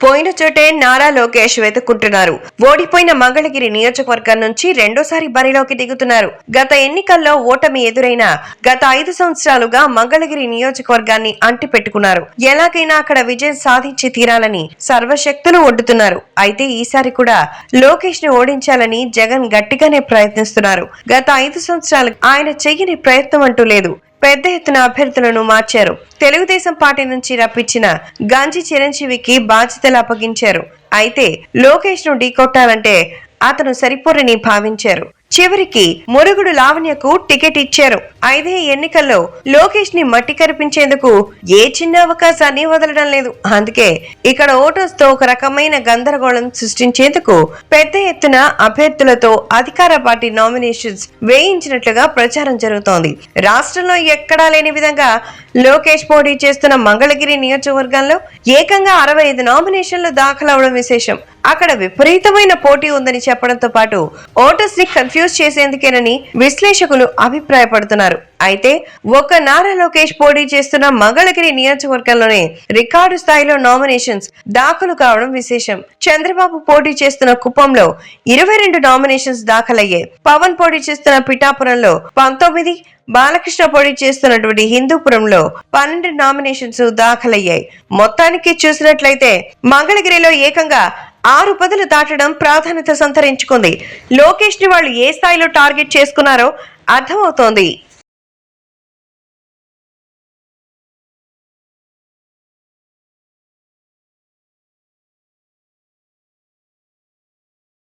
పోయిన చోటే నారా లోకేష్ వెతుక్కుంటున్నారు. ఓడిపోయిన మంగళగిరి నియోజకవర్గం నుంచి రెండోసారి బరిలోకి దిగుతున్నారు. గత ఎన్నికల్లో ఓటమి ఎదురైనా గత 5 సంవత్సరాలుగా మంగళగిరి నియోజకవర్గాన్ని అంటిపెట్టుకున్నారు. ఎలాగైనా అక్కడ విజయం సాధించి తీరాలని సర్వశక్తులు ఒడ్డుతున్నారు. అయితే ఈసారి కూడా లోకేష్ ని ఓడించాలని జగన్ గట్టిగానే ప్రయత్నిస్తున్నారు. గత 5 సంవత్సరాలు ఆయన చెయ్యని ప్రయత్నం అంటూ లేదు. పెద్ద ఎత్తున అభ్యర్థులను మార్చారు. తెలుగుదేశం పార్టీ నుంచి రప్పించిన గంజి చిరంజీవికి బాధ్యతలు అప్పగించారు. అయితే లోకేష్ ను ఢీకొట్టాలంటే అతను సరిపోరని భావించారు. చివరికి మురుగుడు లావణ్యకు టికెట్ ఇచ్చారు. అయితే ఎన్నికల్లో లోకేష్ ని మట్టి కరిపించేందుకు ఏ చిన్న అవకాశాన్ని వదలడం లేదు. అందుకే ఇక్కడ ఓటర్స్ తో ఒక రకమైన గందరగోళం సృష్టించేందుకు పెద్ద ఎత్తున అభ్యర్థులతో అధికార పార్టీ నామినేషన్స్ వేయించినట్లుగా ప్రచారం జరుగుతోంది. రాష్ట్రంలో ఎక్కడా లేని విధంగా లోకేష్ పోటీ చేస్తున్న మంగళగిరి నియోజకవర్గంలో ఏకంగా 65 నామినేషన్లు దాఖలవడం విశేషం. అక్కడ విపరీతమైన పోటీ ఉందని చెప్పడంతో పాటు ఓటర్స్ ని కన్ఫ్యూజ్ చేసేందుకేనని విశ్లేషకులు అభిప్రాయపడుతున్నారు. అయితే ఒక నారా లోకేష్ పోటీ చేస్తున్న మంగళగిరి నియోజకవర్గంలోనే రికార్డు స్థాయిలో నామినేషన్స్ దాఖలు కావడం విశేషం. చంద్రబాబు పోటీ చేస్తున్న కుప్పంలో 22 నామినేషన్స్ దాఖలయ్యాయి. పవన్ పోటీ చేస్తున్న పిఠాపురంలో 19, బాలకృష్ణ పోటీ చేస్తున్నటువంటి హిందూపురంలో 12 నామినేషన్స్ దాఖలయ్యాయి. మొత్తానికి చూసినట్లయితే మంగళగిరిలో ఏకంగా 6 పదులు దాటడం ప్రాధాన్యత సంతరించుకుంది. లోకేష్ ని వాళ్ళు ఏ స్థాయిలో టార్గెట్ చేసుకున్నారో అర్థమవుతోంది.